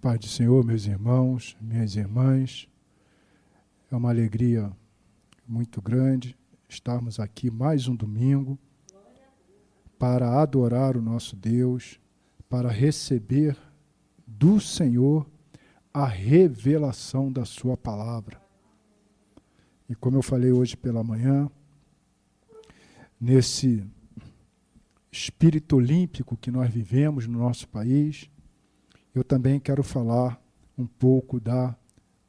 Pai do Senhor, meus irmãos, minhas irmãs, é uma alegria muito grande estarmos aqui mais um domingo para adorar o nosso Deus, para receber do Senhor a revelação da sua palavra. E como eu falei hoje pela manhã, nesse espírito olímpico que nós vivemos no nosso país, eu também quero falar um pouco da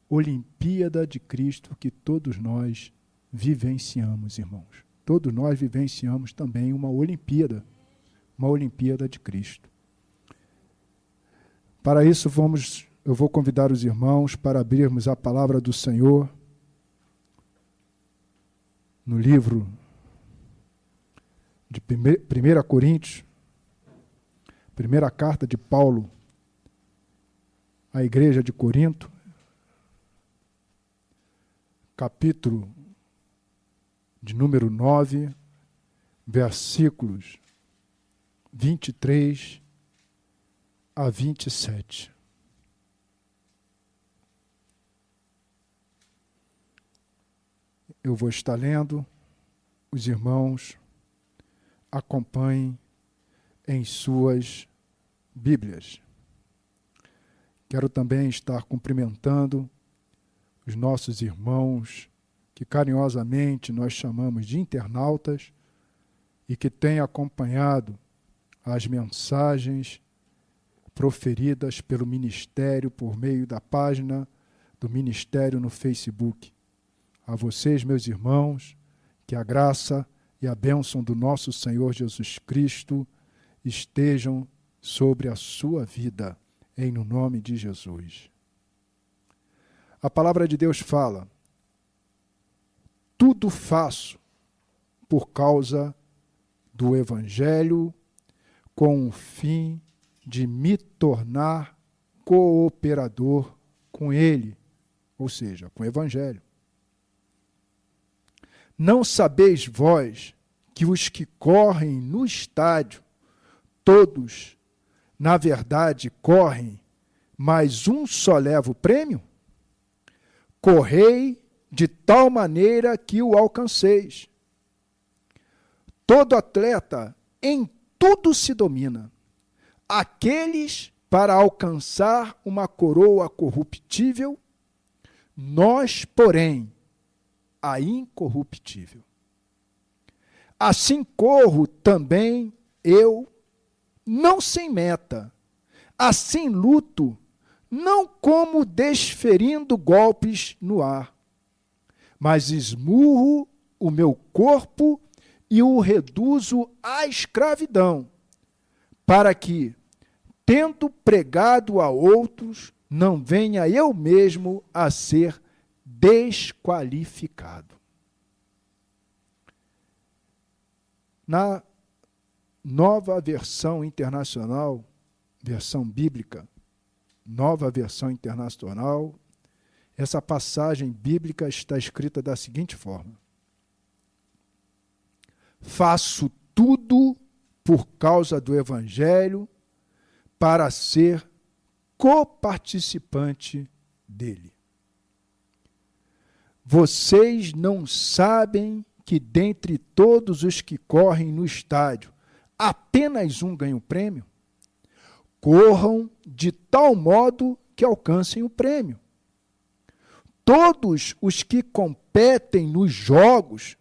Olimpíada de Cristo que todos nós vivenciamos, irmãos. Todos nós vivenciamos também uma Olimpíada de Cristo. Para isso, eu vou convidar os irmãos para abrirmos a palavra do Senhor no livro de 1 Coríntios, primeira carta de Paulo à igreja de Corinto, capítulo de número 9, versículos 23 a 27. Eu vou estar lendo, os irmãos acompanhem em suas Bíblias. Quero também estar cumprimentando os nossos irmãos que carinhosamente nós chamamos de internautas e que têm acompanhado as mensagens proferidas pelo Ministério por meio da página do Ministério no Facebook. A vocês, meus irmãos, que a graça e a bênção do nosso Senhor Jesus Cristo estejam sobre a sua vida, no nome de Jesus. A palavra de Deus fala: tudo faço por causa do Evangelho, com o fim de me tornar cooperador com ele, ou seja, com o Evangelho. Não sabeis vós que os que correm no estádio, todos, na verdade, correm, mas um só leva o prêmio? Correi de tal maneira que o alcanceis. Todo atleta em tudo se domina. Aqueles para alcançar uma coroa corruptível, nós, porém, a incorruptível. Assim corro também eu, não sem meta. Assim luto, não como desferindo golpes no ar, mas esmurro o meu corpo e o reduzo à escravidão, para que, tendo pregado a outros, não venha eu mesmo a ser desqualificado. Na Nova Versão Internacional, versão bíblica, Nova Versão Internacional, essa passagem bíblica está escrita da seguinte forma: faço tudo por causa do Evangelho, para ser coparticipante dele. Vocês não sabem que dentre todos os que correm no estádio, apenas um ganha o prêmio? Corram de tal modo que alcancem o prêmio. Todos os que competem nos jogos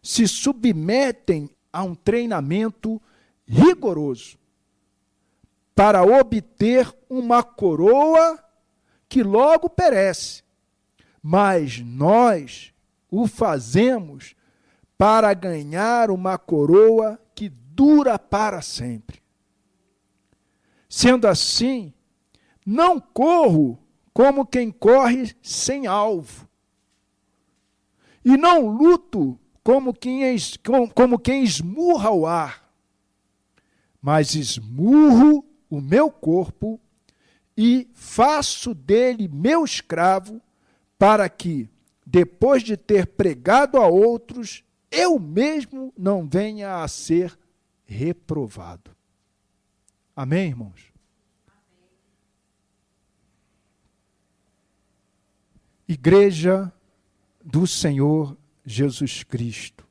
se submetem a um treinamento rigoroso para obter uma coroa que logo perece. Mas nós o fazemos para ganhar uma coroa que dura para sempre. Sendo assim, não corro como quem corre sem alvo, e não luto como quem esmurra o ar, mas esmurro o meu corpo e faço dele meu escravo, para que, depois de ter pregado a outros, eu mesmo não venha a ser reprovado. Amém, irmãos? Igreja do Senhor Jesus Cristo,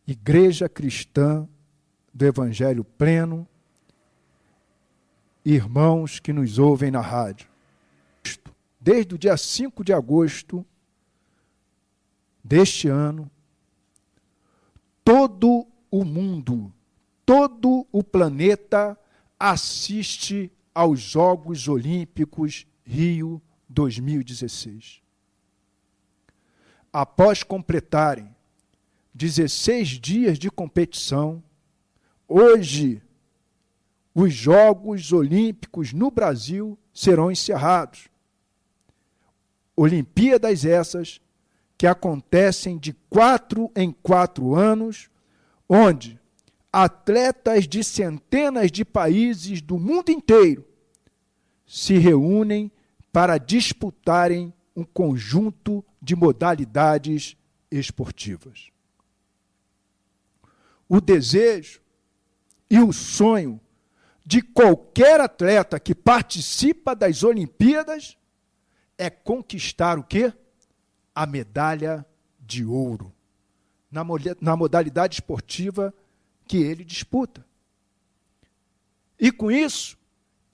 Igreja Cristã do Evangelho Pleno, irmãos que nos ouvem na rádio. Desde o dia 5 de agosto deste ano, todo o mundo, todo o planeta assiste aos Jogos Olímpicos Rio 2016. Após completarem 16 dias de competição, hoje os Jogos Olímpicos no Brasil serão encerrados. Olimpíadas essas que acontecem de 4 em 4 anos, onde atletas de centenas de países do mundo inteiro se reúnem para disputarem um conjunto de modalidades esportivas. O desejo e o sonho de qualquer atleta que participa das Olimpíadas é conquistar o quê? A medalha de ouro na modalidade esportiva que ele disputa. E com isso,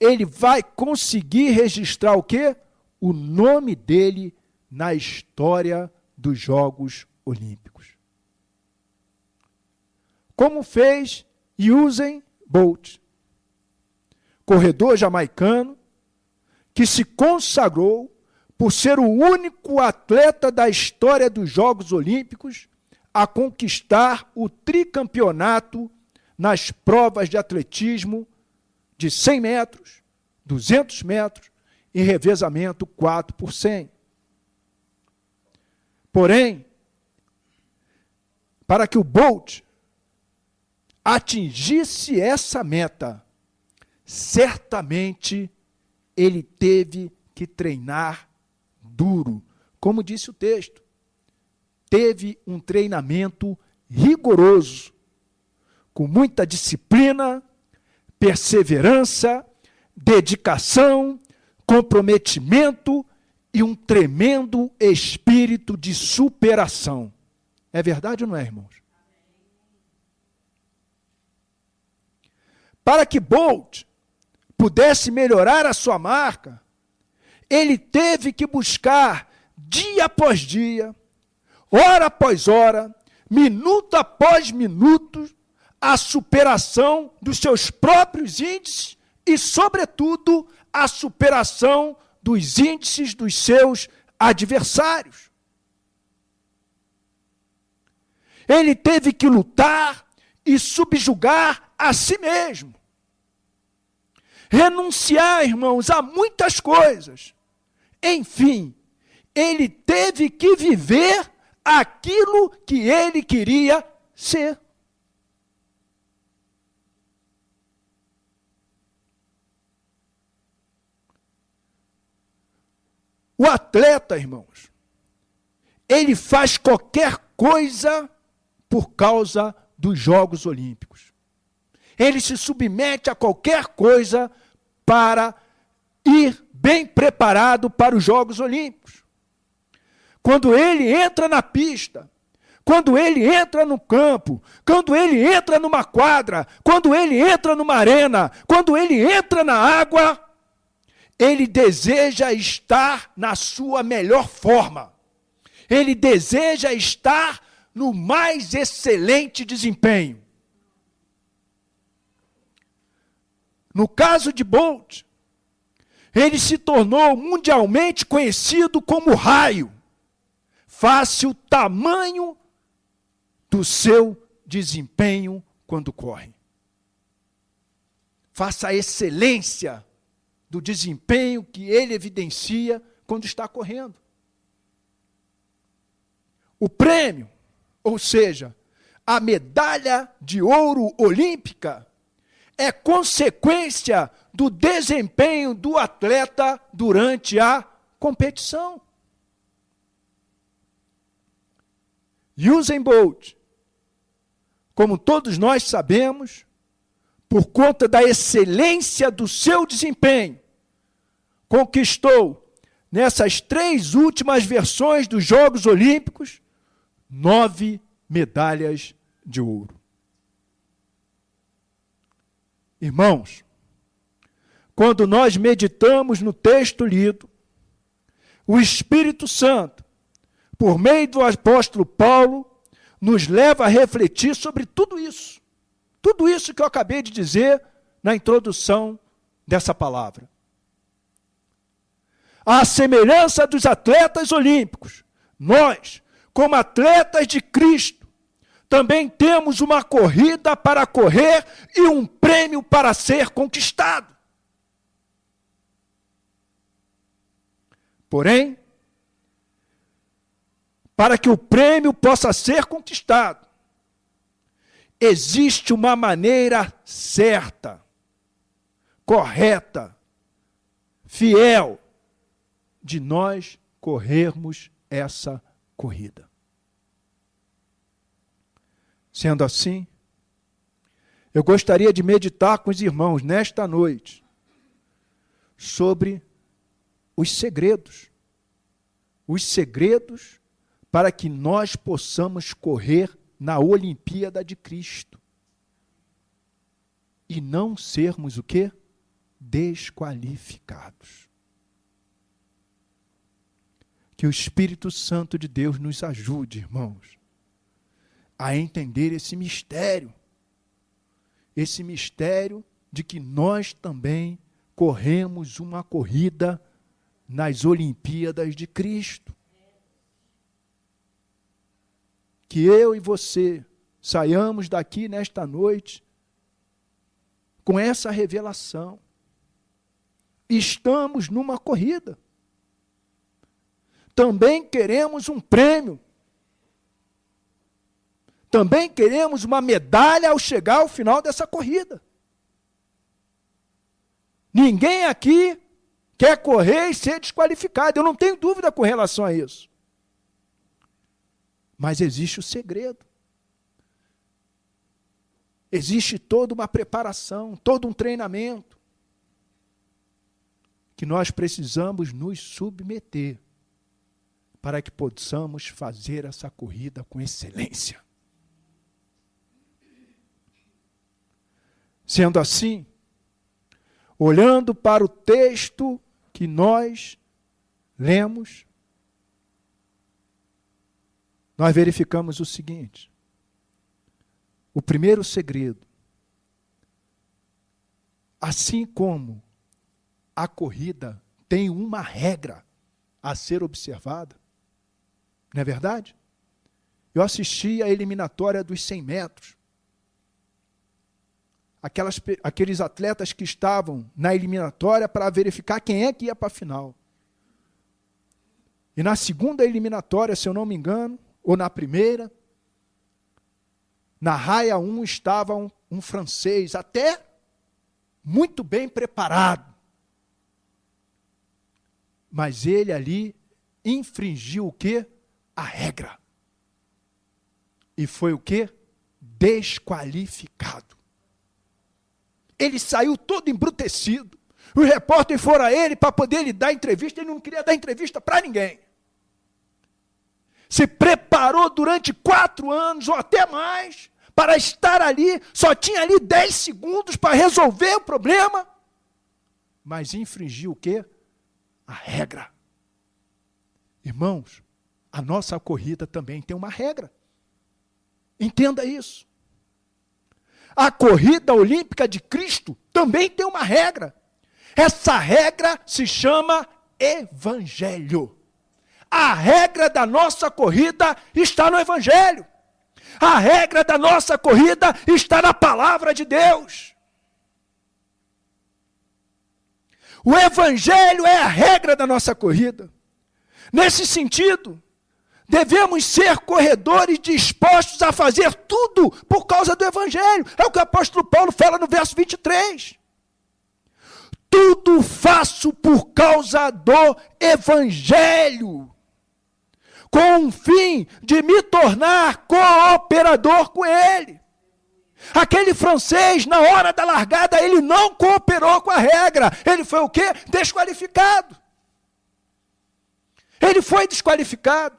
ele vai conseguir registrar o quê? O nome dele na história dos Jogos Olímpicos. Como fez Usain Bolt, corredor jamaicano, que se consagrou por ser o único atleta da história dos Jogos Olímpicos a conquistar o tricampeonato nas provas de atletismo de 100 metros, 200 metros e revezamento 4 por 100. Porém, para que o Bolt atingisse essa meta, certamente ele teve que treinar duro, como disse o texto. Teve um treinamento rigoroso, com muita disciplina, perseverança, dedicação, comprometimento e um tremendo espírito de superação. É verdade ou não é, irmãos? Para que Bolt pudesse melhorar a sua marca, ele teve que buscar, dia após dia, hora após hora, minuto após minuto, a superação dos seus próprios índices e, sobretudo, a superação dos índices dos seus adversários. Ele teve que lutar e subjugar a si mesmo. Renunciar, irmãos, a muitas coisas. Enfim, ele teve que viver aquilo que ele queria ser. O atleta, irmãos, ele faz qualquer coisa por causa dos Jogos Olímpicos. Ele se submete a qualquer coisa para ir bem preparado para os Jogos Olímpicos. Quando ele entra na pista, quando ele entra no campo, quando ele entra numa quadra, quando ele entra numa arena, quando ele entra na água, ele deseja estar na sua melhor forma. Ele deseja estar no mais excelente desempenho. No caso de Bolt, ele se tornou mundialmente conhecido como raio, face o tamanho do seu desempenho quando corre. Faça a excelência do desempenho que ele evidencia quando está correndo. O prêmio, ou seja, a medalha de ouro olímpica, é consequência do desempenho do atleta durante a competição. Usain Bolt, como todos nós sabemos, por conta da excelência do seu desempenho, conquistou nessas 3 últimas versões dos Jogos Olímpicos, 9 medalhas de ouro. Irmãos, quando nós meditamos no texto lido, o Espírito Santo, por meio do apóstolo Paulo, nos leva a refletir sobre tudo isso que eu acabei de dizer na introdução dessa palavra. À semelhança dos atletas olímpicos, nós, como atletas de Cristo, também temos uma corrida para correr e um prêmio para ser conquistado. Porém, para que o prêmio possa ser conquistado, existe uma maneira certa, correta, fiel, de nós corrermos essa corrida. Sendo assim, eu gostaria de meditar com os irmãos nesta noite sobre os segredos para que nós possamos correr na Olimpíada de Cristo e não sermos o quê? Desqualificados. Que o Espírito Santo de Deus nos ajude, irmãos, a entender esse mistério de que nós também corremos uma corrida nas Olimpíadas de Cristo. Que eu e você saiamos daqui nesta noite com essa revelação. Estamos numa corrida. Também queremos um prêmio. Também queremos uma medalha ao chegar ao final dessa corrida. Ninguém aqui quer correr e ser desqualificado. Eu não tenho dúvida com relação a isso. Mas existe o segredo. Existe toda uma preparação, todo um treinamento que nós precisamos nos submeter para que possamos fazer essa corrida com excelência. Sendo assim, olhando para o texto que nós lemos, nós verificamos o seguinte: o primeiro segredo, assim como a corrida tem uma regra a ser observada, não é verdade? Eu assisti a eliminatória dos 100 metros. Aqueles atletas que estavam na eliminatória para verificar quem é que ia para a final. E na segunda eliminatória, se eu não me engano, ou na primeira, na raia 1 estava um francês, até muito bem preparado. Mas ele ali infringiu o quê? A regra. E foi o quê? Desqualificado. Ele saiu todo embrutecido. Os repórteres foram a ele para poder lhe dar entrevista. Ele não queria dar entrevista para ninguém. Se preparou durante 4 anos ou até mais para estar ali. Só tinha ali 10 segundos para resolver o problema. Mas infringiu o quê? A regra. Irmãos, a nossa corrida também tem uma regra. Entenda isso. A corrida olímpica de Cristo também tem uma regra. Essa regra se chama Evangelho. A regra da nossa corrida está no Evangelho. A regra da nossa corrida está na palavra de Deus. O Evangelho é a regra da nossa corrida. Nesse sentido, devemos ser corredores dispostos a fazer tudo por causa do Evangelho. É o que o apóstolo Paulo fala no verso 23. Tudo faço por causa do Evangelho, com o fim de me tornar cooperador com ele. Aquele francês, na hora da largada, ele não cooperou com a regra. Ele foi o quê? Desqualificado. Ele foi desqualificado.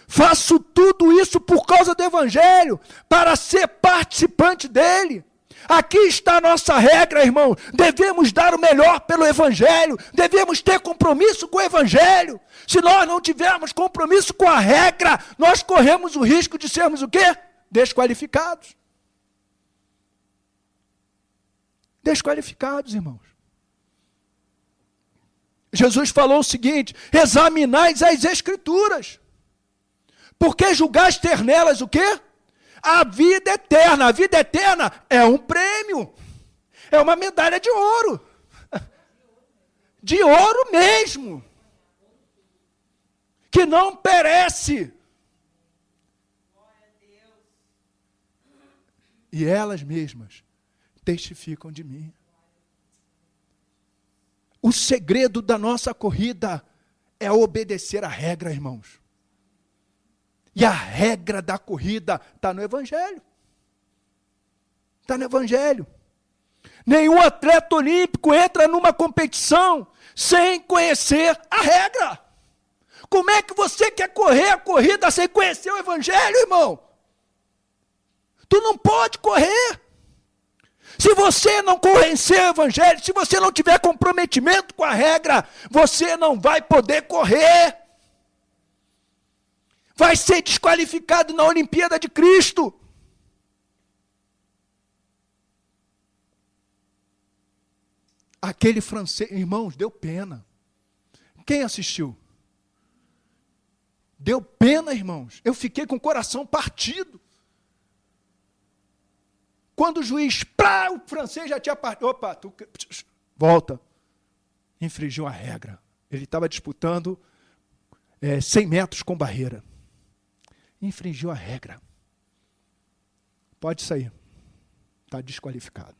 Faço tudo isso por causa do Evangelho, para ser participante dele. Aqui está a nossa regra, irmão. Devemos dar o melhor pelo Evangelho. Devemos ter compromisso com o Evangelho. Se nós não tivermos compromisso com a regra, nós corremos o risco de sermos o quê? Desqualificados. Desqualificados, irmãos. Jesus falou o seguinte: examinais as Escrituras, porque julgais ter nelas o quê? A vida eterna. A vida eterna é um prêmio, é uma medalha de ouro. De ouro mesmo. Que não perece. E elas mesmas testificam de mim. O segredo da nossa corrida é obedecer a regra, irmãos. E a regra da corrida está no Evangelho. Está no Evangelho. Nenhum atleta olímpico entra numa competição sem conhecer a regra. Como é que você quer correr a corrida sem conhecer o Evangelho, irmão? Tu não pode correr. Se você não conhecer o Evangelho, se você não tiver comprometimento com a regra, você não vai poder correr. Vai ser desqualificado na Olimpíada de Cristo. Aquele francês, irmãos, deu pena. Quem assistiu? Deu pena, irmãos. Eu fiquei com o coração partido. Quando o juiz, o francês já tinha partido. Opa, volta. Infringiu a regra. Ele estava disputando 100 metros com barreira. Infringiu a regra. Pode sair. Está desqualificado.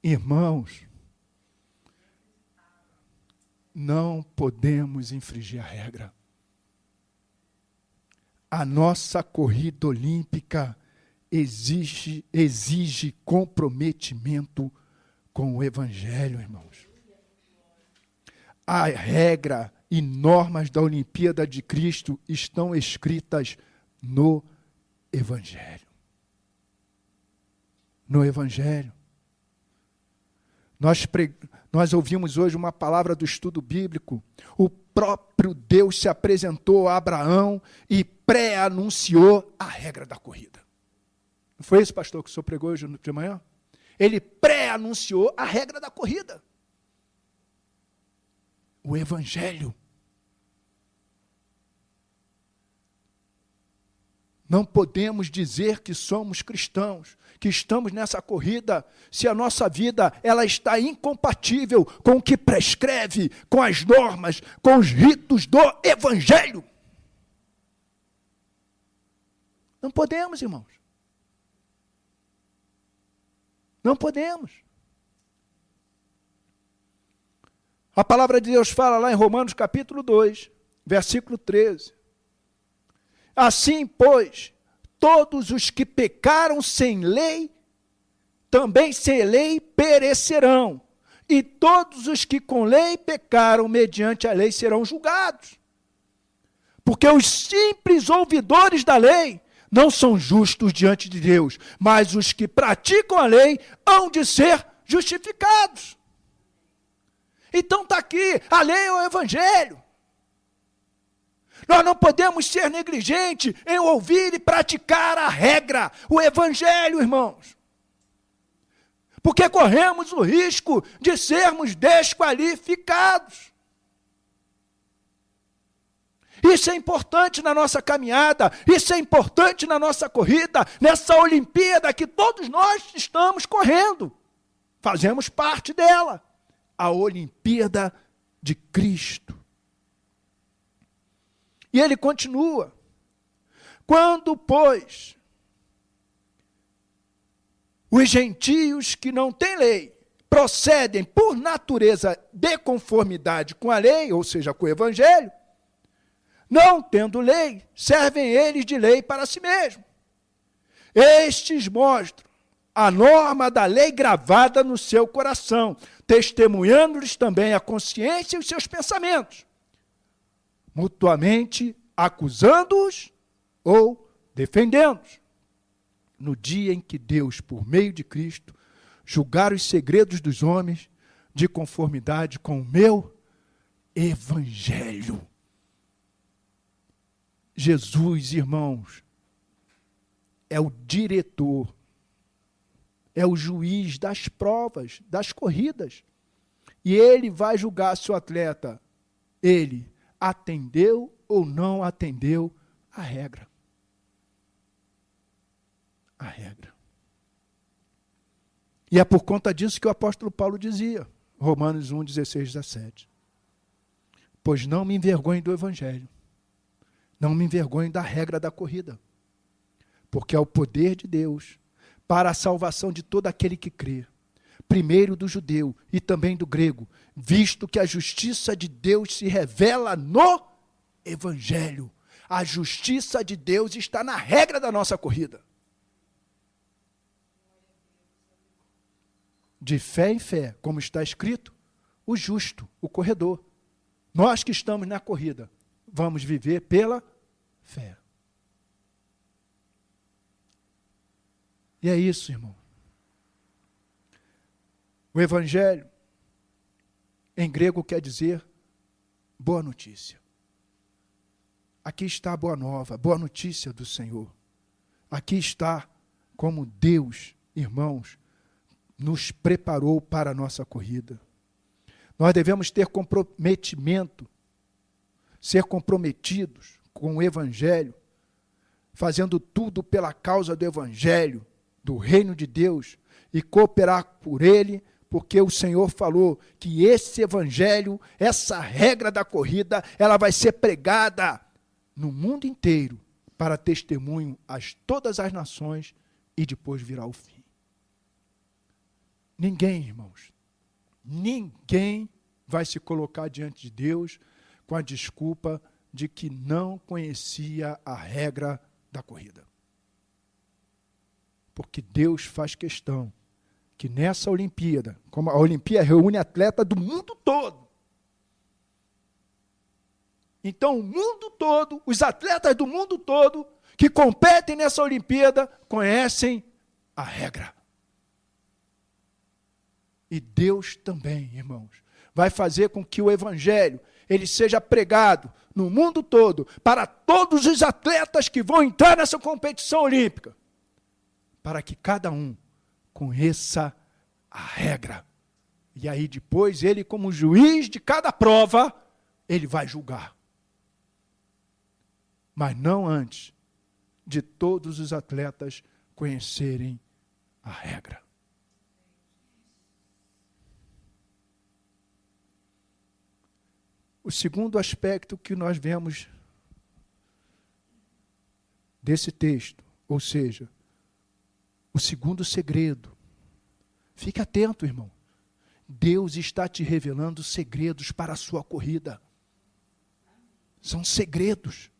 Irmãos, não podemos infringir a regra. A nossa corrida olímpica exige comprometimento com o Evangelho, irmãos. A regra e normas da Olimpíada de Cristo estão escritas no Evangelho. No Evangelho. Nós ouvimos hoje uma palavra do estudo bíblico. O próprio Deus se apresentou a Abraão e pré-anunciou a regra da corrida. Não foi isso, pastor, que o senhor pregou hoje de manhã? Ele pré-anunciou a regra da corrida. O Evangelho. Não podemos dizer que somos cristãos, que estamos nessa corrida, se a nossa vida ela está incompatível com o que prescreve, com as normas, com os ritos do Evangelho. Não podemos, irmãos. Não podemos. A palavra de Deus fala lá em Romanos capítulo 2, versículo 13. Assim, pois, todos os que pecaram sem lei, também sem lei perecerão. E todos os que com lei pecaram mediante a lei serão julgados. Porque os simples ouvidores da lei não são justos diante de Deus, mas os que praticam a lei hão de ser justificados. Então está aqui, a lei é o Evangelho. Nós não podemos ser negligentes em ouvir e praticar a regra, o Evangelho, irmãos. Porque corremos o risco de sermos desqualificados. Isso é importante na nossa caminhada, isso é importante na nossa corrida, nessa Olimpíada que todos nós estamos correndo. Fazemos parte dela, a Olimpíada de Cristo. E ele continua, quando, pois, os gentios que não têm lei procedem por natureza de conformidade com a lei, ou seja, com o Evangelho, não tendo lei, servem eles de lei para si mesmos. Estes mostram a norma da lei gravada no seu coração, testemunhando-lhes também a consciência e os seus pensamentos, mutuamente acusando-os ou defendendo-os. No dia em que Deus, por meio de Cristo, julgar os segredos dos homens de conformidade com o meu evangelho. Jesus, irmãos, é o diretor, é o juiz das provas, das corridas. E ele vai julgar se o atleta, ele atendeu ou não atendeu a regra. A regra. E é por conta disso que o apóstolo Paulo dizia, Romanos 1, 16, 17. Pois não me envergonhe do evangelho, não me envergonhe da regra da corrida, porque é o poder de Deus para a salvação de todo aquele que crê, primeiro do judeu e também do grego, visto que a justiça de Deus se revela no evangelho. A justiça de Deus está na regra da nossa corrida. De fé em fé, como está escrito, o justo, o corredor. Nós que estamos na corrida, vamos viver pela fé. E é isso, irmão. O evangelho, em grego, quer dizer boa notícia. Aqui está a boa nova, a boa notícia do Senhor. Aqui está como Deus, irmãos, nos preparou para a nossa corrida. Nós devemos ter comprometimento, ser comprometidos com o evangelho, fazendo tudo pela causa do evangelho, do reino de Deus, e cooperar por ele, porque o Senhor falou que esse evangelho, essa regra da corrida, ela vai ser pregada no mundo inteiro, para testemunho a todas as nações, e depois virá o fim. Ninguém, irmãos, ninguém vai se colocar diante de Deus com a desculpa de que não conhecia a regra da corrida. Porque Deus faz questão que nessa Olimpíada, como a Olimpíada reúne atletas do mundo todo. Então, o mundo todo, os atletas do mundo todo que competem nessa Olimpíada conhecem a regra. E Deus também, irmãos, vai fazer com que o evangelho ele seja pregado no mundo todo para todos os atletas que vão entrar nessa competição olímpica, para que cada um conheça a regra. E aí depois ele, como juiz de cada prova, ele vai julgar. Mas não antes de todos os atletas conhecerem a regra. O segundo aspecto que nós vemos desse texto, ou seja, o segundo segredo. Fique atento, irmão. Deus está te revelando segredos para a sua corrida. São segredos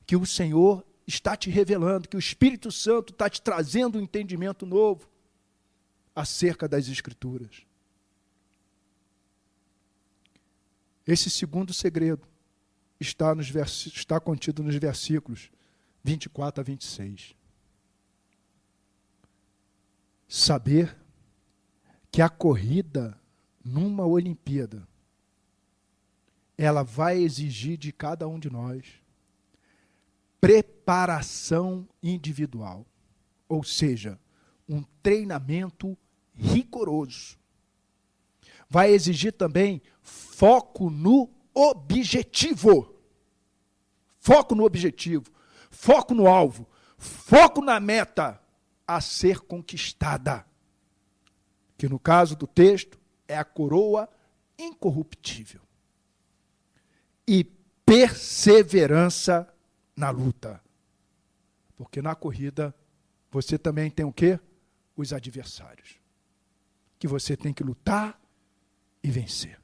que o Senhor está te revelando, que o Espírito Santo está te trazendo um entendimento novo acerca das Escrituras. Esse segundo segredo está contido nos versículos 24 a 26. Saber que a corrida numa Olimpíada, ela vai exigir de cada um de nós preparação individual, ou seja, um treinamento rigoroso. Vai exigir também foco no objetivo. Foco no objetivo, foco no alvo, foco na meta a ser conquistada. Que no caso do texto é a coroa incorruptível. E perseverança na luta. Porque na corrida você também tem o quê? Os adversários. Que você tem que lutar e vencer.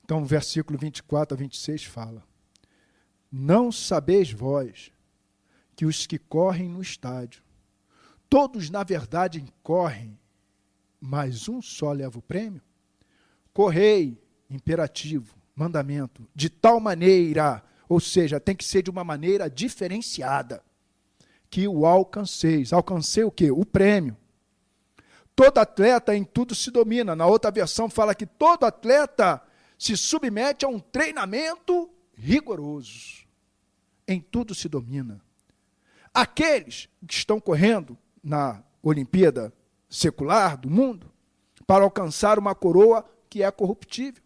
Então, o versículo 24 a 26 fala: Não sabeis vós que os que correm no estádio, todos na verdade correm, mas um só leva o prêmio? Correi, imperativo, mandamento, de tal maneira, ou seja, tem que ser de uma maneira diferenciada, que o alcanceis. Alcancei o quê? O prêmio. Todo atleta em tudo se domina. Na outra versão fala que todo atleta se submete a um treinamento rigoroso. Em tudo se domina. Aqueles que estão correndo na Olimpíada secular do mundo para alcançar uma coroa que é corruptível.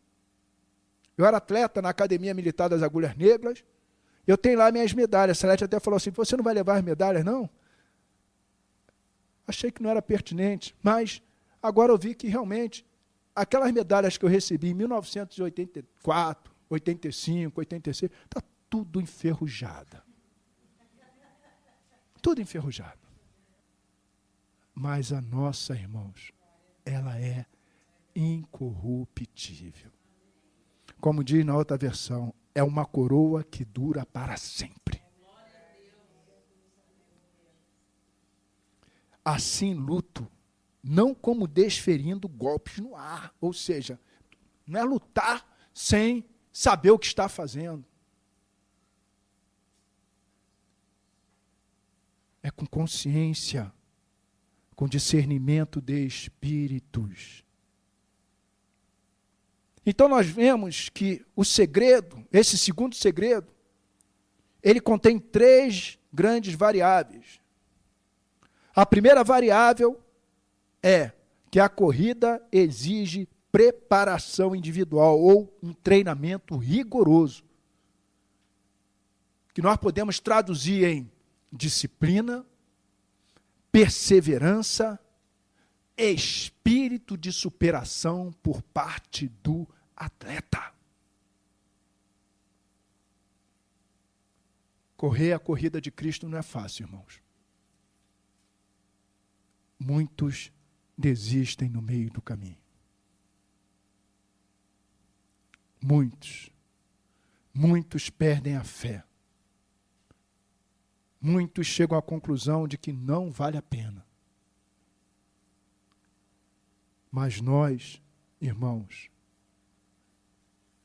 Eu era atleta na Academia Militar das Agulhas Negras, eu tenho lá minhas medalhas. A Salete até falou assim, você não vai levar as medalhas, não? Achei que não era pertinente, mas agora eu vi que realmente aquelas medalhas que eu recebi em 1984, 85, 86, está tudo enferrujada. Tudo enferrujado. Mas a nossa, irmãos, ela é incorruptível. Como diz na outra versão, é uma coroa que dura para sempre. Assim luto, não como desferindo golpes no ar, ou seja, não é lutar sem saber o que está fazendo. É com consciência, com discernimento de espíritos. Então nós vemos que o segredo, esse segundo segredo, ele contém 3 grandes variáveis. A primeira variável é que a corrida exige preparação individual ou um treinamento rigoroso, que nós podemos traduzir em disciplina, perseverança, espírito de superação por parte do atleta. Correr a corrida de Cristo não é fácil, irmãos. Muitos desistem no meio do caminho. Muitos perdem a fé. Muitos chegam à conclusão de que não vale a pena. Mas nós, irmãos,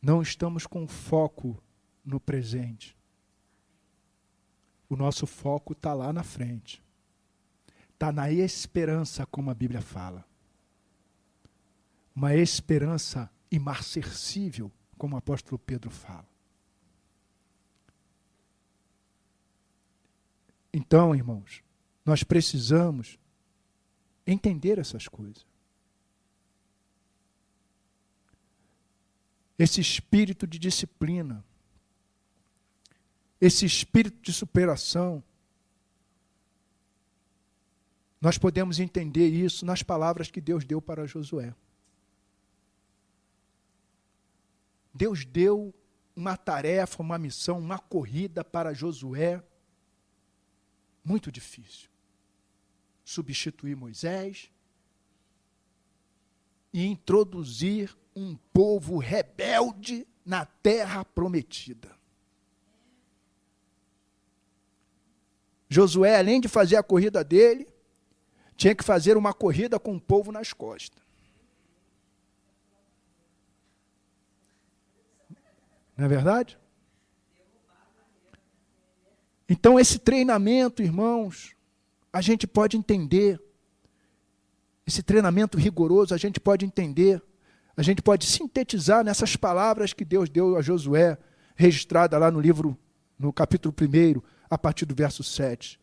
não estamos com foco no presente. O nosso foco está lá na frente. Está na esperança, como a Bíblia fala. Uma esperança imarcessível, como o apóstolo Pedro fala. Então, irmãos, nós precisamos entender essas coisas. Esse espírito de disciplina, esse espírito de superação, nós podemos entender isso nas palavras que Deus deu para Josué. Deus deu uma tarefa, uma missão, uma corrida para Josué muito difícil. Substituir Moisés e introduzir um povo rebelde na terra prometida. Josué, além de fazer a corrida dele, tinha que fazer uma corrida com o povo nas costas. Não é verdade? Então, esse treinamento, irmãos, a gente pode entender. Esse treinamento rigoroso, a gente pode entender. A gente pode sintetizar nessas palavras que Deus deu a Josué, registrada lá no livro, no capítulo 1, a partir do verso 7.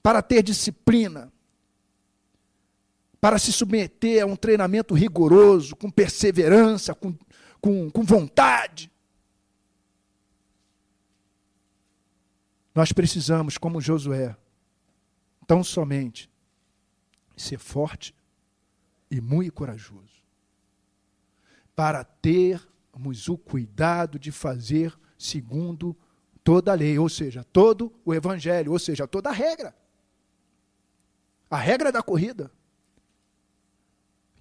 Para ter disciplina, para se submeter a um treinamento rigoroso, com perseverança, com vontade. Nós precisamos, como Josué, tão somente ser forte e muito corajoso, para termos o cuidado de fazer segundo toda a lei, ou seja, todo o evangelho, ou seja, toda a regra da corrida,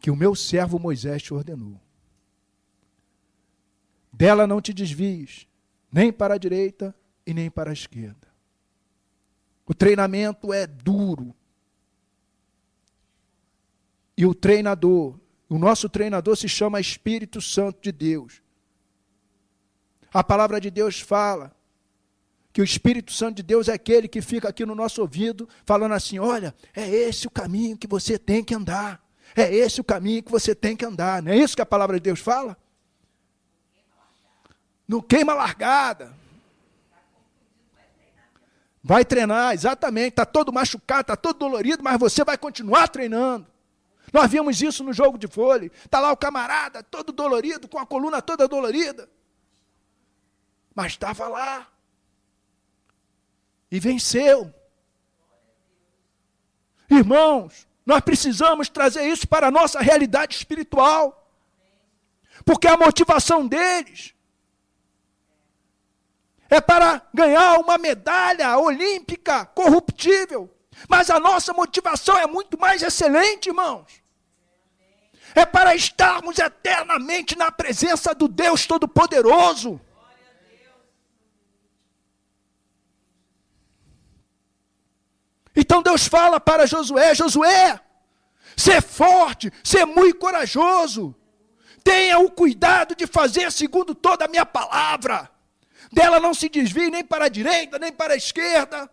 que o meu servo Moisés te ordenou. Dela não te desvies, nem para a direita e nem para a esquerda, O treinamento é duro. E o treinador, o nosso treinador se chama Espírito Santo de Deus. A palavra de Deus fala que o Espírito Santo de Deus é aquele que fica aqui no nosso ouvido, falando assim, olha, é esse o caminho que você tem que andar. É esse o caminho que você tem que andar. Não é isso que a palavra de Deus fala? Não queima largada. Vai treinar, exatamente. Está todo machucado, está todo dolorido, mas você vai continuar treinando. Nós vimos isso no jogo de vôlei. Está lá o camarada, todo dolorido, com a coluna toda dolorida. Mas estava lá. E venceu. Irmãos, nós precisamos trazer isso para a nossa realidade espiritual. Porque a motivação deles é para ganhar uma medalha olímpica corruptível. Mas a nossa motivação é muito mais excelente, irmãos. É para estarmos eternamente na presença do Deus Todo-Poderoso. Então Deus fala para Josué, Josué, ser forte, ser muito corajoso. Tenha o cuidado de fazer segundo toda a minha palavra. Dela não se desvie nem para a direita, nem para a esquerda.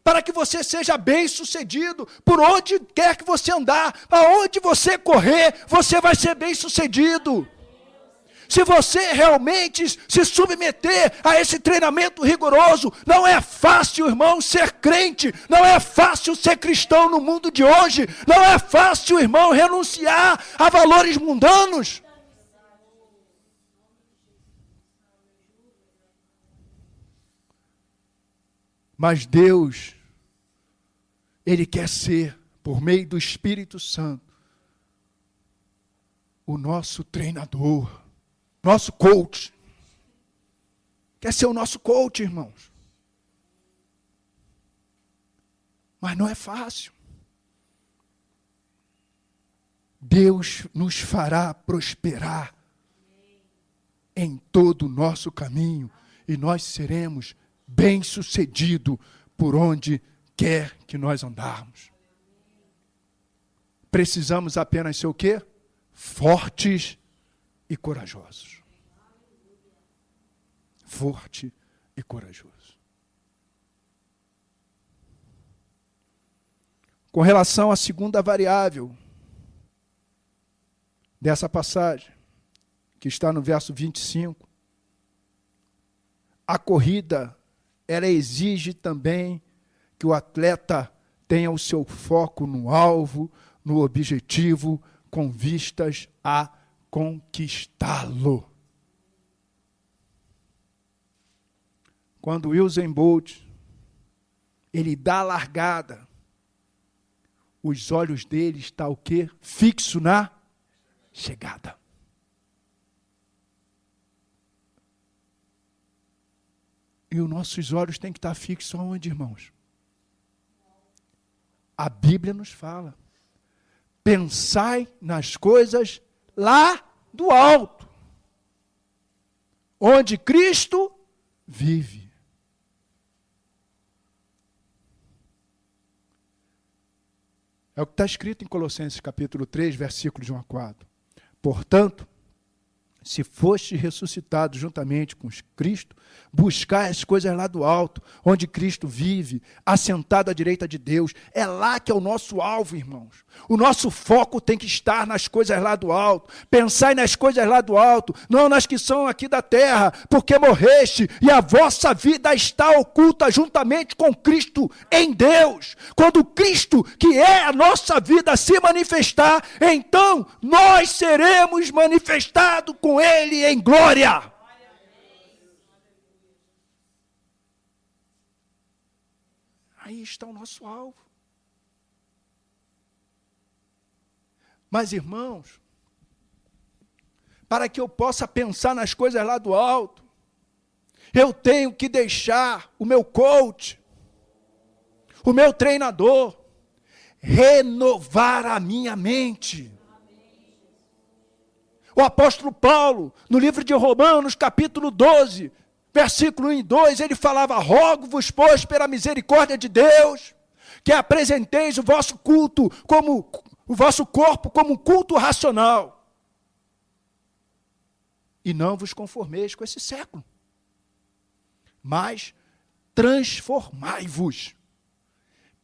Para que você seja bem sucedido, por onde quer que você andar, aonde você correr, você vai ser bem sucedido. Se você realmente se submeter a esse treinamento rigoroso, não é fácil, irmão, ser crente, não é fácil ser cristão no mundo de hoje, não é fácil, irmão, renunciar a valores mundanos. Mas Deus, Ele quer ser, por meio do Espírito Santo, o nosso treinador, nosso coach. Quer ser o nosso coach, irmãos. Mas não é fácil. Deus nos fará prosperar em todo o nosso caminho e nós seremos bem-sucedidos por onde quer que nós andarmos. Precisamos apenas ser o quê? Fortes e corajosos. Forte e corajoso. Com relação à segunda variável dessa passagem, que está no verso 25, a corrida, ela exige também que o atleta tenha o seu foco no alvo, no objetivo, com vistas a conquistá-lo. Quando Usain Bolt, ele dá a largada, os olhos dele estão o quê? Fixo na chegada. E os nossos olhos têm que estar fixos aonde, irmãos? A Bíblia nos fala. Pensai nas coisas lá do alto, onde Cristo vive. É o que está escrito em Colossenses capítulo 3, versículos de 1 a 4. Portanto, se foste ressuscitado juntamente com Cristo, buscai as coisas lá do alto, onde Cristo vive, assentado à direita de Deus. É lá que é o nosso alvo, irmãos. O nosso foco tem que estar nas coisas lá do alto. Pensai nas coisas lá do alto, não nas que são aqui da terra, porque morreste e a vossa vida está oculta juntamente com Cristo em Deus. Quando Cristo, que é a nossa vida, se manifestar, então nós seremos manifestados com Ele em glória. Aí está o nosso alvo. Mas, irmãos, para que eu possa pensar nas coisas lá do alto, eu tenho que deixar o meu coach, o meu treinador, renovar a minha mente. O apóstolo Paulo, no livro de Romanos, capítulo 12, versículo 1 e 2, ele falava: rogo-vos, pois, pela misericórdia de Deus, que apresenteis o vosso culto como o vosso corpo como um culto racional. E não vos conformeis com esse século, mas transformai-vos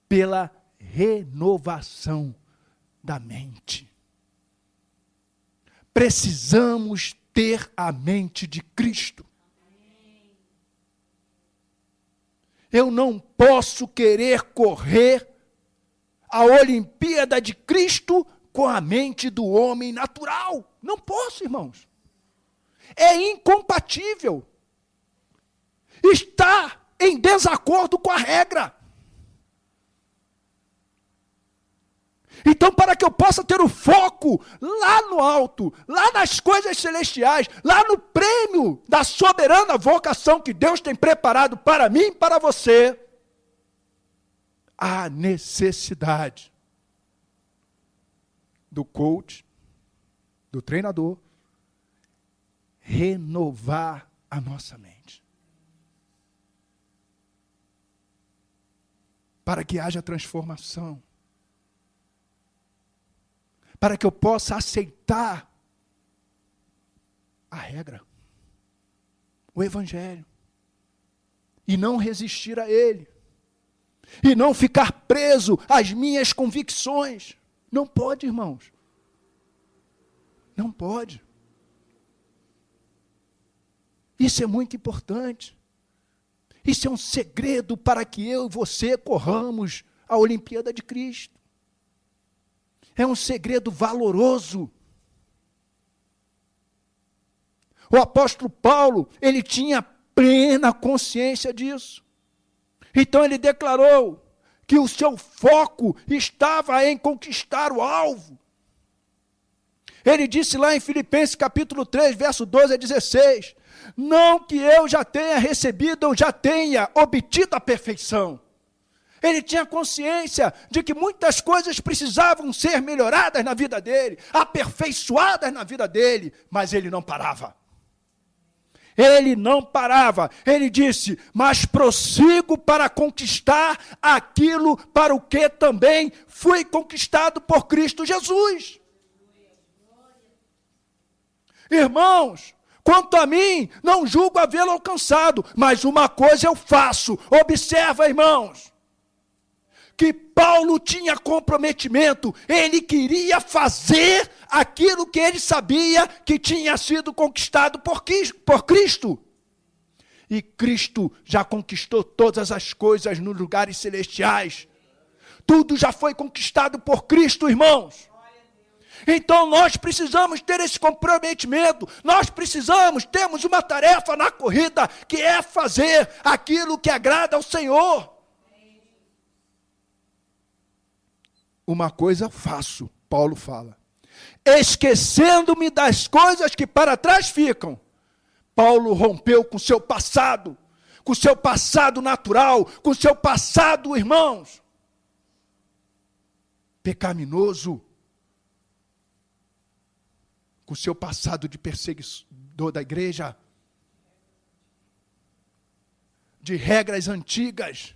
pela renovação da mente. Precisamos ter a mente de Cristo. Eu não posso querer correr a Olimpíada de Cristo com a mente do homem natural. Não posso, irmãos. É incompatível. Está em desacordo com a regra. Então, para que eu possa ter o foco lá no alto, lá nas coisas celestiais, lá no prêmio da soberana vocação que Deus tem preparado para mim e para você, há necessidade do coach, do treinador, renovar a nossa mente. Para que haja transformação. Para que eu possa aceitar a regra, o Evangelho, e não resistir a ele, e não ficar preso às minhas convicções. Não pode, irmãos. Não pode. Isso é muito importante. Isso é um segredo para que eu e você corramos a Olimpíada de Cristo. É um segredo valoroso. O apóstolo Paulo, ele tinha plena consciência disso. Então ele declarou que o seu foco estava em conquistar o alvo. Ele disse lá em Filipenses capítulo 3, verso 12 a 16, não que eu já tenha recebido ou já tenha obtido a perfeição. Ele tinha consciência de que muitas coisas precisavam ser melhoradas na vida dele, aperfeiçoadas na vida dele, mas ele não parava. Ele não parava. Ele disse: mas prossigo para conquistar aquilo para o que também fui conquistado por Cristo Jesus. Irmãos, quanto a mim, não julgo havê-lo alcançado, mas uma coisa eu faço. Observa, irmãos, que Paulo tinha comprometimento, ele queria fazer aquilo que ele sabia que tinha sido conquistado por Cristo. E Cristo já conquistou todas as coisas nos lugares celestiais. Tudo já foi conquistado por Cristo, irmãos. Então nós precisamos ter esse comprometimento, temos uma tarefa na corrida, que é fazer aquilo que agrada ao Senhor. Uma coisa faço, Paulo fala, esquecendo-me das coisas que para trás ficam. Paulo rompeu com o seu passado natural, com o seu passado, irmãos, pecaminoso, com o seu passado de perseguidor da igreja, de regras antigas,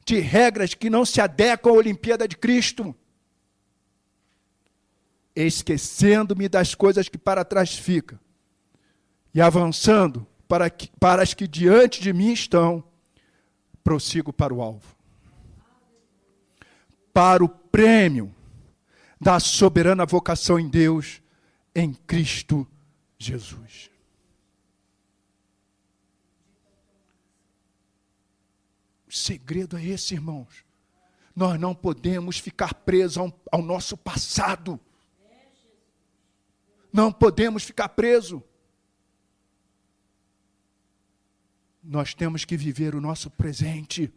de regras que não se adequam à Olimpíada de Cristo. Esquecendo-me das coisas que para trás ficam, e avançando para as que diante de mim estão, prossigo para o alvo. Para o prêmio da soberana vocação em Deus, em Cristo Jesus. O segredo é esse, irmãos. Nós não podemos ficar presos ao nosso passado. Não podemos ficar presos. Nós temos que viver o nosso presente.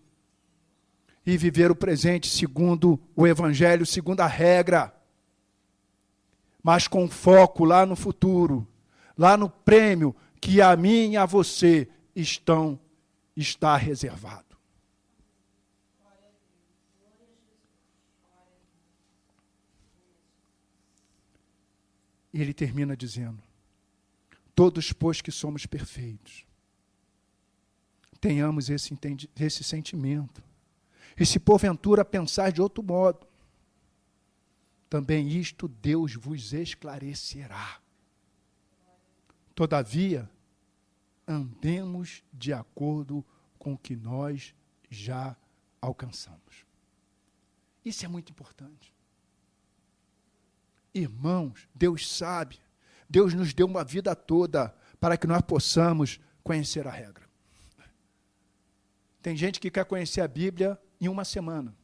E viver o presente segundo o Evangelho, segundo a regra. Mas com foco lá no futuro. Lá no prêmio que a mim e a você está reservado. E ele termina dizendo: todos, pois, que somos perfeitos, tenhamos esse sentimento. E se porventura pensar de outro modo, também isto Deus vos esclarecerá. Todavia, andemos de acordo com o que nós já alcançamos. Isso é muito importante. Irmãos, Deus sabe, Deus nos deu uma vida toda para que nós possamos conhecer a regra. Tem gente que quer conhecer a Bíblia em uma semana,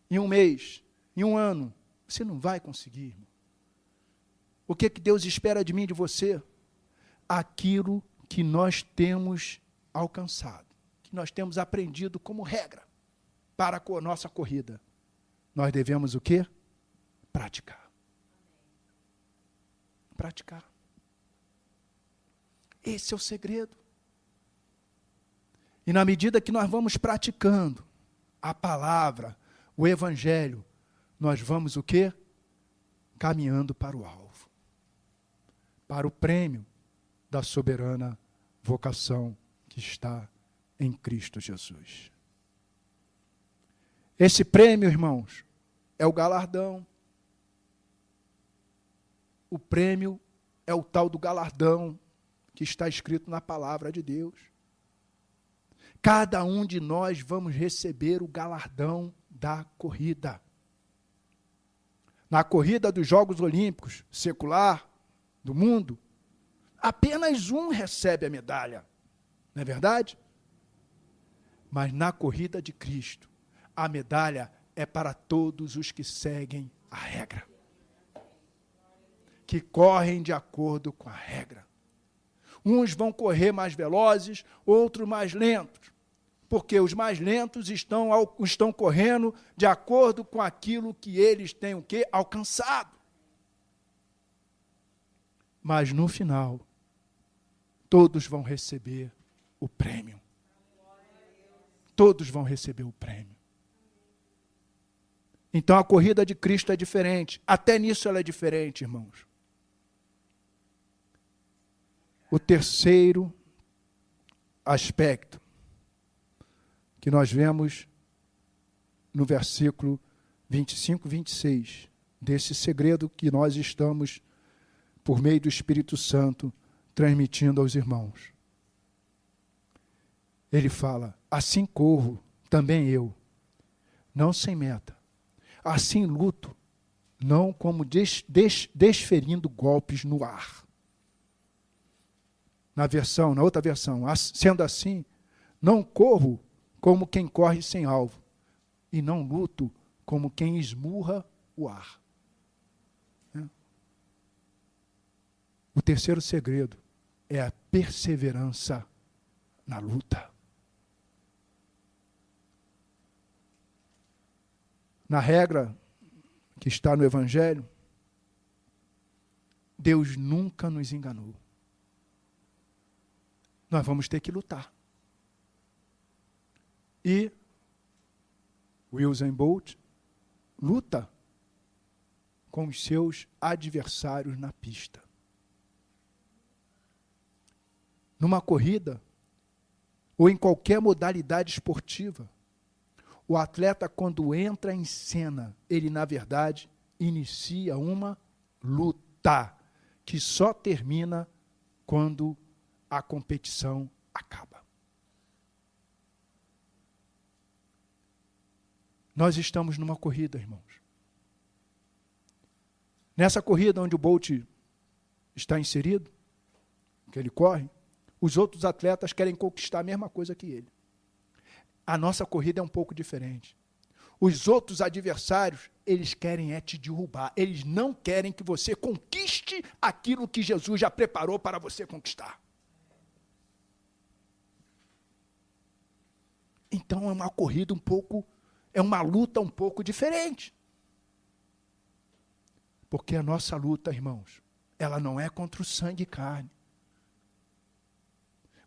em um mês, em um ano. Você não vai conseguir, irmão. O que Deus espera de mim e de você? Aquilo que nós temos alcançado, que nós temos aprendido como regra para a nossa corrida. Nós devemos o quê? Praticar. Praticar. Esse é o segredo. E na medida que nós vamos praticando a palavra, o evangelho, nós vamos o quê? Caminhando para o alvo. Para o prêmio da soberana vocação que está em Cristo Jesus. Esse prêmio, irmãos, é o galardão. O prêmio é o tal do galardão que está escrito na palavra de Deus. Cada um de nós vamos receber o galardão da corrida. Na corrida dos Jogos Olímpicos, secular, do mundo, apenas um recebe a medalha, não é verdade? Mas na corrida de Cristo, a medalha é para todos os que seguem a regra, que correm de acordo com a regra. Uns vão correr mais velozes, outros mais lentos, porque os mais lentos estão correndo de acordo com aquilo que eles têm o quê? Alcançado. Mas no final, todos vão receber o prêmio. Todos vão receber o prêmio. Então a corrida de Cristo é diferente. Até nisso ela é diferente, irmãos. O terceiro aspecto que nós vemos no versículo 25 e 26, desse segredo que nós estamos, por meio do Espírito Santo, transmitindo aos irmãos. Ele fala, assim corro também eu, não sem meta, assim luto, não como desferindo golpes no ar. Na outra versão, sendo assim, não corro como quem corre sem alvo, e não luto como quem esmurra o ar. O terceiro segredo é a perseverança na luta. Na regra que está no Evangelho, Deus nunca nos enganou. Nós vamos ter que lutar. E Usain Bolt luta com os seus adversários na pista. Numa corrida, ou em qualquer modalidade esportiva, o atleta, quando entra em cena, ele, na verdade, inicia uma luta, que só termina quando a competição acaba. Nós estamos numa corrida, irmãos. Nessa corrida onde o Bolt está inserido, que ele corre, os outros atletas querem conquistar a mesma coisa que ele. A nossa corrida é um pouco diferente. Os outros adversários, eles querem te derrubar. Eles não querem que você conquiste aquilo que Jesus já preparou para você conquistar. Então é uma corrida é uma luta um pouco diferente. Porque a nossa luta, irmãos, ela não é contra o sangue e carne.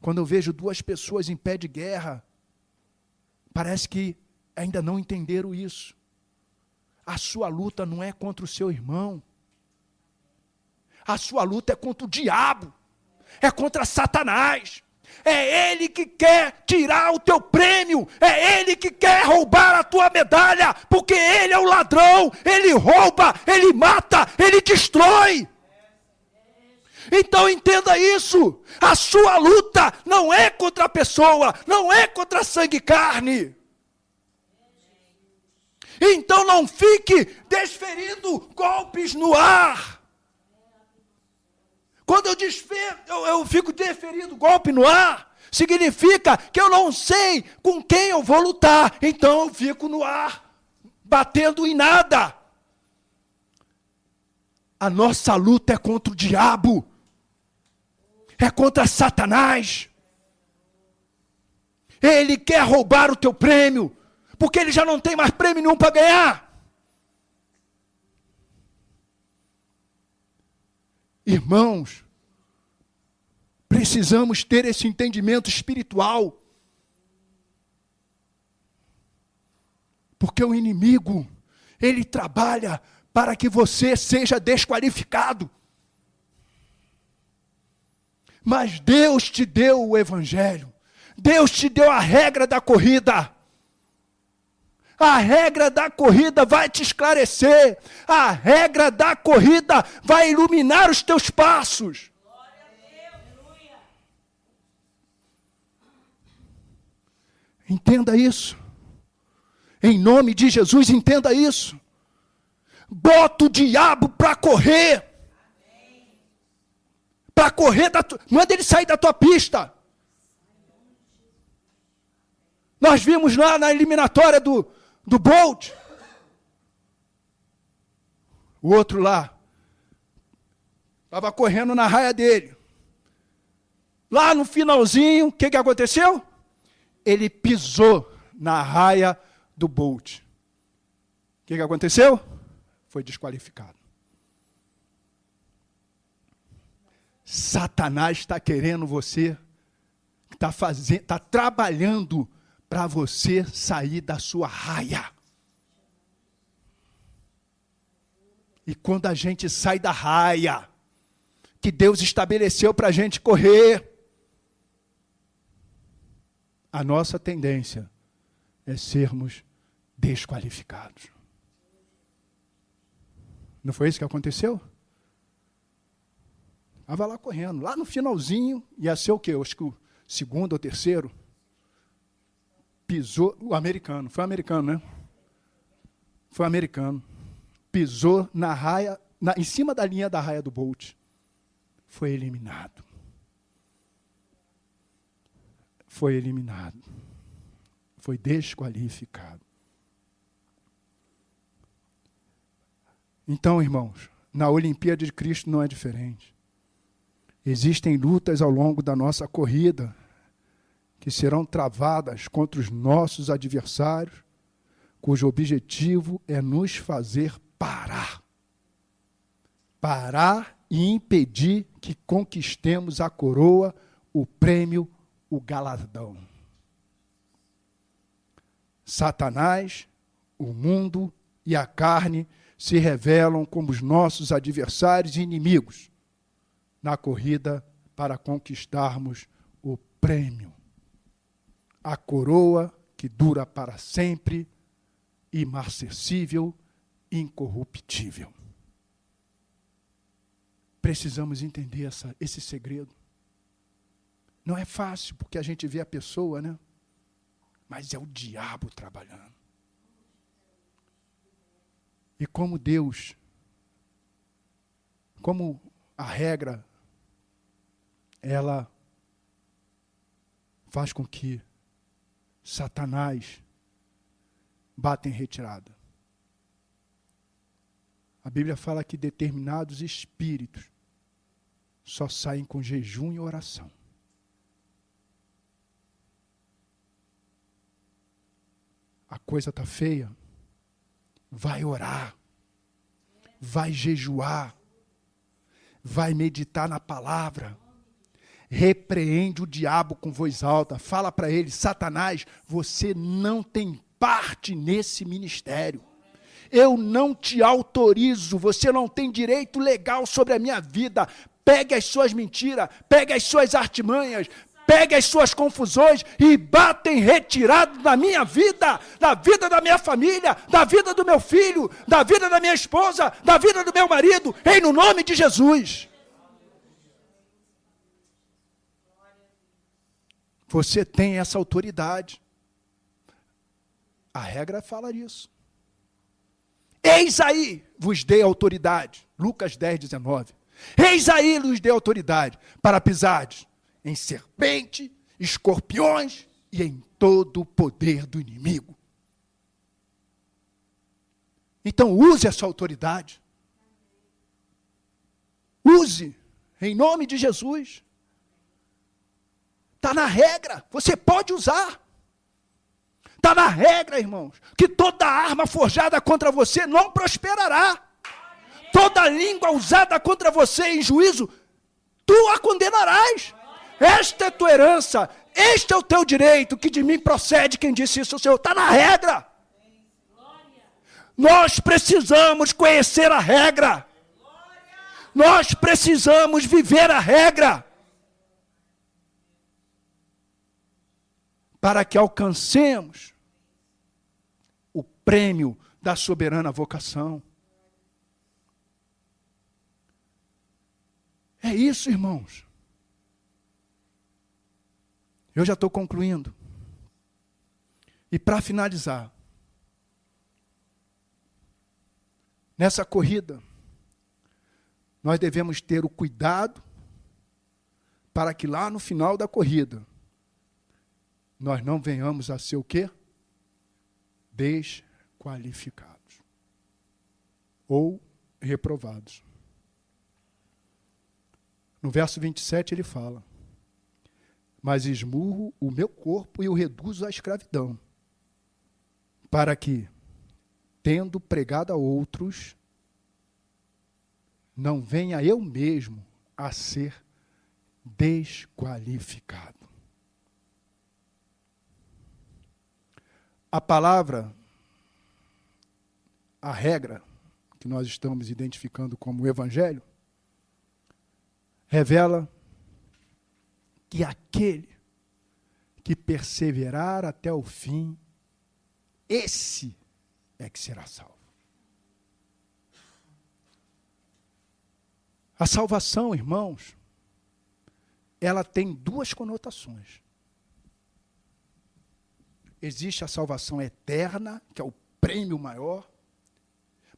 Quando eu vejo duas pessoas em pé de guerra, parece que ainda não entenderam isso. A sua luta não é contra o seu irmão. A sua luta é contra o diabo. É contra Satanás. É ele que quer tirar o teu prêmio. É ele que quer roubar a tua medalha. Porque ele é o ladrão. Ele rouba, ele mata, ele destrói. Então entenda isso. A sua luta não é contra a pessoa. Não é contra sangue e carne. Então não fique desferindo golpes no ar. Quando eu fico desferindo golpe no ar, significa que eu não sei com quem eu vou lutar. Então eu fico no ar, batendo em nada. A nossa luta é contra o diabo. É contra Satanás. Ele quer roubar o teu prêmio, porque ele já não tem mais prêmio nenhum para ganhar. Irmãos, precisamos ter esse entendimento espiritual. Porque o inimigo, ele trabalha para que você seja desqualificado. Mas Deus te deu o evangelho. Deus te deu a regra da corrida. A regra da corrida vai te esclarecer. A regra da corrida vai iluminar os teus passos. Entenda isso. Em nome de Jesus, entenda isso. Bota o diabo para correr. Para correr, manda ele sair da tua pista. Nós vimos lá na eliminatória do Bolt. O outro lá estava correndo na raia dele. Lá no finalzinho, o que aconteceu? Ele pisou na raia do Bolt. O que aconteceu? Foi desqualificado. Satanás está querendo você, está trabalhando para você sair da sua raia. E quando a gente sai da raia que Deus estabeleceu para a gente correr, a nossa tendência é sermos desqualificados. Não foi isso que aconteceu? Estava lá correndo, lá no finalzinho, ia ser o quê? Acho que o segundo ou terceiro. Pisou, o americano, foi americano, né? Foi americano. Pisou na raia, em cima da linha da raia do Bolt. Foi eliminado. Foi eliminado. Foi desqualificado. Então, irmãos, na Olimpíada de Cristo não é diferente. Existem lutas ao longo da nossa corrida que serão travadas contra os nossos adversários, cujo objetivo é nos fazer parar. Parar e impedir que conquistemos a coroa, o prêmio, o galardão. Satanás, o mundo e a carne se revelam como os nossos adversários e inimigos na corrida para conquistarmos o prêmio, a coroa que dura para sempre, imarcessível, incorruptível. Precisamos entender esse segredo. Não é fácil, porque a gente vê a pessoa, né? Mas é o diabo trabalhando. E como Deus, como a regra, ela faz com que Satanás bata em retirada. A Bíblia fala que determinados espíritos só saem com jejum e oração. A coisa está feia, vai orar, vai jejuar, vai meditar na palavra, repreende o diabo com voz alta, fala para ele: Satanás, você não tem parte nesse ministério. Eu não te autorizo, você não tem direito legal sobre a minha vida. Pegue as suas mentiras, pegue as suas artimanhas, pegue as suas confusões e bata em retirada da minha vida, da vida da minha família, da vida do meu filho, da vida da minha esposa, da vida do meu marido, em no nome de Jesus. Você tem essa autoridade. A regra fala disso. Eis aí, vos dei autoridade. Lucas 10, 19. Eis aí, vos dei autoridade para pisardes em serpente, escorpiões e em todo o poder do inimigo. Então use essa autoridade. Use, em nome de Jesus. Está na regra, você pode usar. Está na regra, irmãos, que toda arma forjada contra você não prosperará. Toda língua usada contra você em juízo, tu a condenarás. Esta é tua herança, este é o teu direito, que de mim procede. Quem disse isso, o Senhor. Está na regra. Nós precisamos conhecer a regra. Nós precisamos viver a regra. Para que alcancemos o prêmio da soberana vocação. É isso, irmãos. Eu já estou concluindo. E para finalizar, nessa corrida, nós devemos ter o cuidado para que lá no final da corrida, nós não venhamos a ser o quê? Desqualificados. Ou reprovados. No verso 27 ele fala: mas esmurro o meu corpo e o reduzo à escravidão, para que, tendo pregado a outros, não venha eu mesmo a ser desqualificado. A palavra, a regra, que nós estamos identificando como o Evangelho, revela que aquele que perseverar até o fim, esse é que será salvo. A salvação, irmãos, ela tem duas conotações. Existe a salvação eterna, que é o prêmio maior,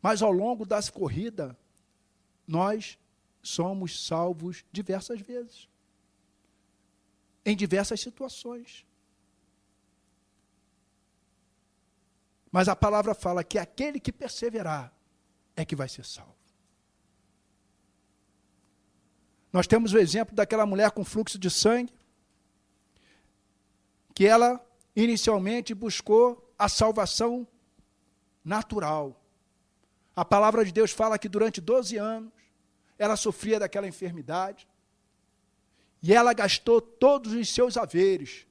mas ao longo das corridas, nós somos salvos diversas vezes, em diversas situações. Mas a palavra fala que aquele que perseverar é que vai ser salvo. Nós temos o exemplo daquela mulher com fluxo de sangue, que ela inicialmente buscou a salvação natural. A palavra de Deus fala que durante 12 anos ela sofria daquela enfermidade e ela gastou todos os seus haveres,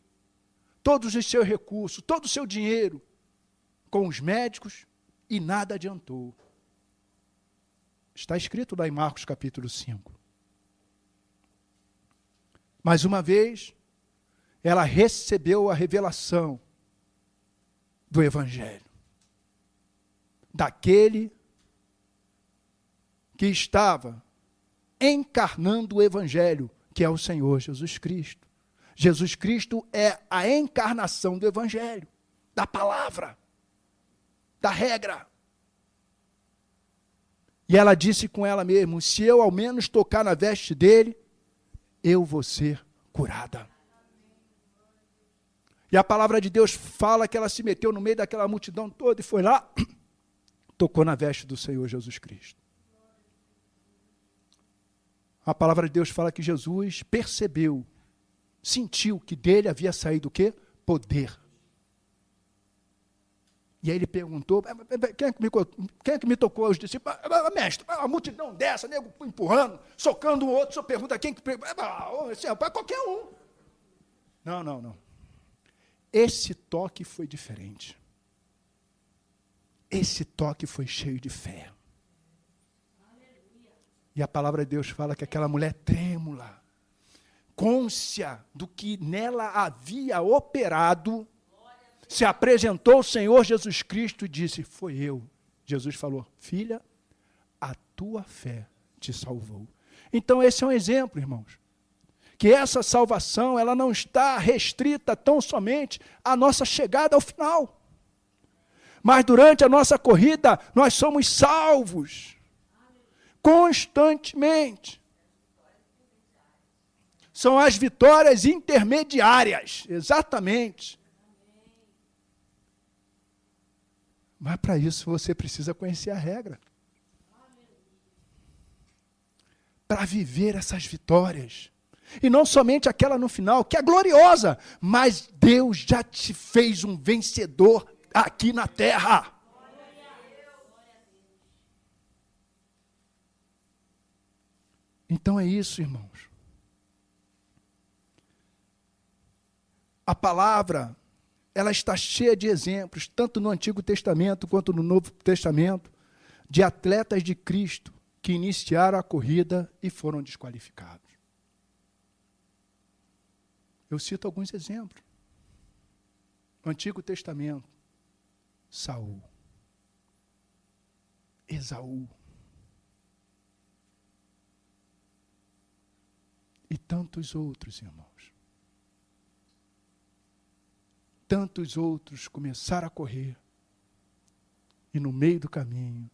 todos os seus recursos, todo o seu dinheiro com os médicos e nada adiantou. Está escrito lá em Marcos capítulo 5. Mais uma vez, ela recebeu a revelação do Evangelho, daquele que estava encarnando o Evangelho, que é o Senhor Jesus Cristo. Jesus Cristo é a encarnação do Evangelho, da palavra, da regra. E ela disse com ela mesma: se eu ao menos tocar na veste dele, eu vou ser curada. E a palavra de Deus fala que ela se meteu no meio daquela multidão toda e foi lá, tocou na veste do Senhor Jesus Cristo. A palavra de Deus fala que Jesus percebeu, sentiu que dele havia saído o quê? Poder. E aí ele perguntou: quem é que me tocou? Os discípulos: mestre, uma multidão dessa, nego empurrando, socando o outro, o senhor pergunta quem que pegou? Qualquer um. Não. Esse toque foi diferente. Esse toque foi cheio de fé. E a palavra de Deus fala que aquela mulher trêmula, cônscia do que nela havia operado, se apresentou o Senhor Jesus Cristo e disse, foi eu. Jesus falou, filha, a tua fé te salvou. Então esse é um exemplo, irmãos, que essa salvação, ela não está restrita tão somente à nossa chegada ao final. Mas durante a nossa corrida, nós somos salvos constantemente. São as vitórias intermediárias, exatamente. Mas para isso você precisa conhecer a regra. Para viver essas vitórias. E não somente aquela no final, que é gloriosa, mas Deus já te fez um vencedor aqui na terra. Então é isso, irmãos. A palavra, ela está cheia de exemplos, tanto no Antigo Testamento quanto no Novo Testamento, de atletas de Cristo que iniciaram a corrida e foram desqualificados. Eu cito alguns exemplos. No Antigo Testamento, Saul, Esaú e tantos outros, irmãos. Tantos outros começaram a correr e no meio do caminho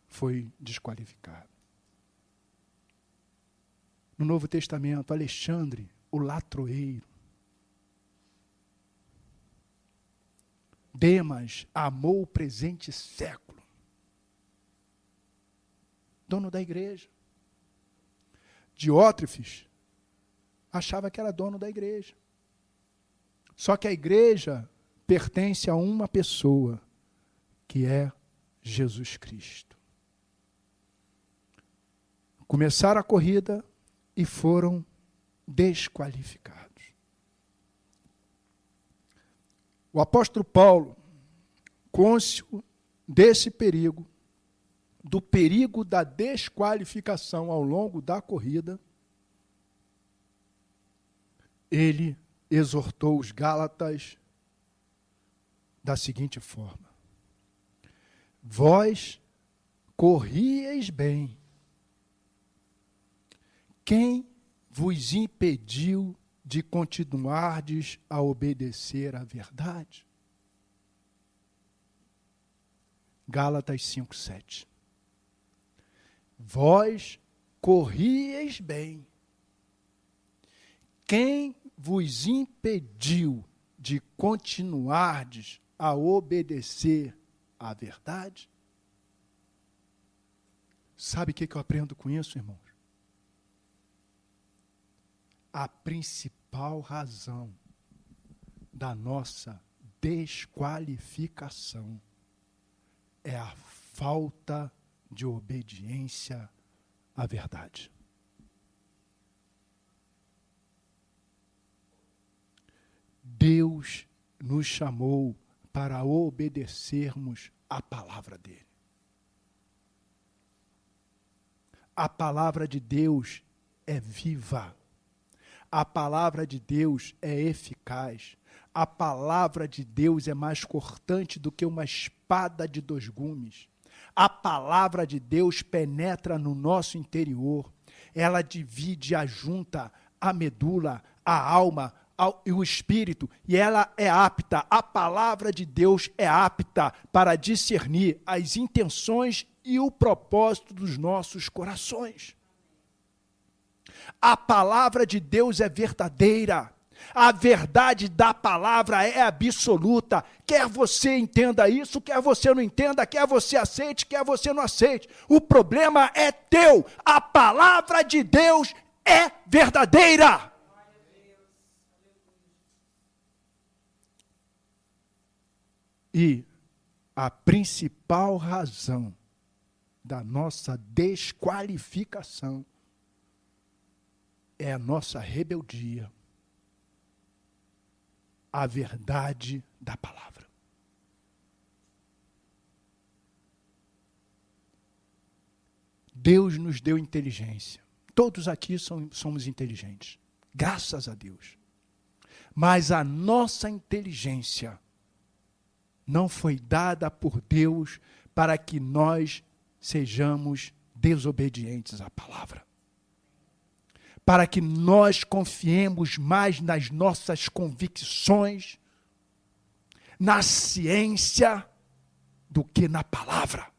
foi desqualificado. No Novo Testamento, Alexandre, o latroeiro. Demas amou o presente século. Dono da igreja. Diótrefes achava que era dono da igreja. Só que a igreja pertence a uma pessoa, que é Jesus Cristo. Começaram a corrida e foram desqualificados. O apóstolo Paulo, cônscio desse perigo, do perigo da desqualificação ao longo da corrida, ele exortou os Gálatas da seguinte forma: vós corrieis bem. Quem vos impediu de continuardes a obedecer à verdade? Gálatas 5:7. Vós corrieis bem. Quem vos impediu de continuardes a obedecer à verdade? Sabe o que eu aprendo com isso, irmãos? A principal razão da nossa desqualificação é a falta de obediência à verdade. Deus nos chamou para obedecermos à palavra dele. A palavra de Deus é viva. A palavra de Deus é eficaz. A palavra de Deus é mais cortante do que uma espada de 2 gumes. A palavra de Deus penetra no nosso interior. Ela divide a junta, a medula, a alma e o espírito. E ela é apta, a palavra de Deus é apta para discernir as intenções e o propósito dos nossos corações. A palavra de Deus é verdadeira. A verdade da palavra é absoluta. Quer você entenda isso, quer você não entenda, quer você aceite, quer você não aceite. O problema é teu. A palavra de Deus é verdadeira. E a principal razão da nossa desqualificação é a nossa rebeldia à verdade da palavra. Deus nos deu inteligência. Todos aqui somos inteligentes. Graças a Deus. Mas a nossa inteligência não foi dada por Deus para que nós sejamos desobedientes à palavra. Para que nós confiemos mais nas nossas convicções, na ciência, do que na palavra.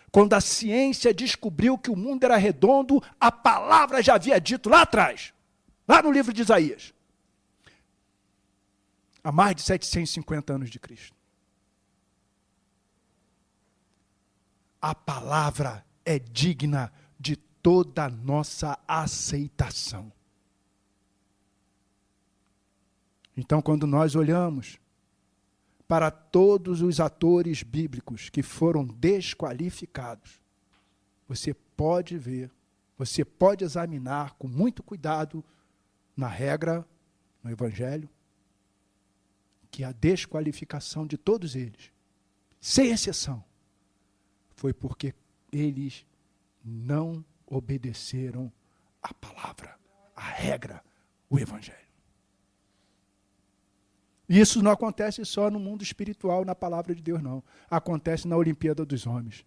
Quando a ciência descobriu que o mundo era redondo, a palavra já havia dito lá atrás, lá no livro de Isaías, há mais de 750 anos de Cristo. A palavra é digna de toda a nossa aceitação. Então, quando nós olhamos para todos os atores bíblicos que foram desqualificados, você pode ver, você pode examinar com muito cuidado na regra, no Evangelho, que a desqualificação de todos eles, sem exceção, foi porque eles não obedeceram à palavra, à regra, o Evangelho. E isso não acontece só no mundo espiritual, na palavra de Deus, não. Acontece na Olimpíada dos Homens.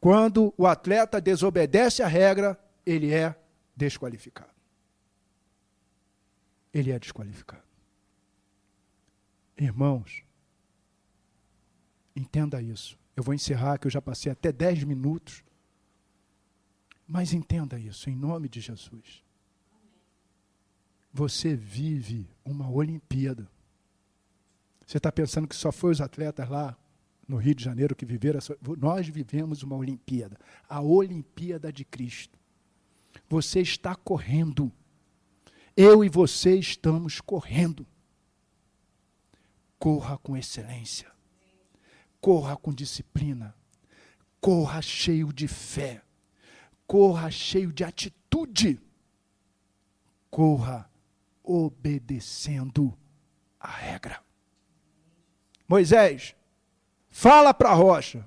Quando o atleta desobedece à regra, ele é desqualificado. Ele é desqualificado. Irmãos, entenda isso. Eu vou encerrar, que eu já passei até 10 minutos. Mas entenda isso, em nome de Jesus. Você vive uma Olimpíada. Você está pensando que só foi os atletas lá no Rio de Janeiro que viveram? Nós vivemos uma Olimpíada, a Olimpíada de Cristo. Você está correndo. Eu e você estamos correndo. Corra com excelência. Corra com disciplina. Corra cheio de fé. Corra cheio de atitude. Corra obedecendo a regra. Moisés, fala para a rocha.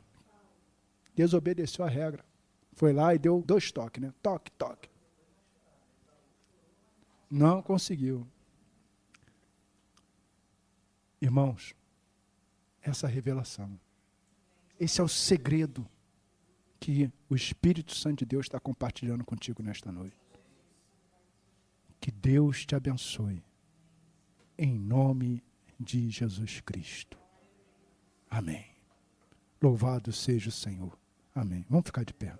Desobedeceu a regra. Foi lá e deu 2 toques, né? Toque, toque. Não conseguiu. Irmãos, essa revelação, esse é o segredo que o Espírito Santo de Deus está compartilhando contigo nesta noite. Que Deus te abençoe. Em nome de Jesus Cristo. Amém. Louvado seja o Senhor. Amém. Vamos ficar de pé.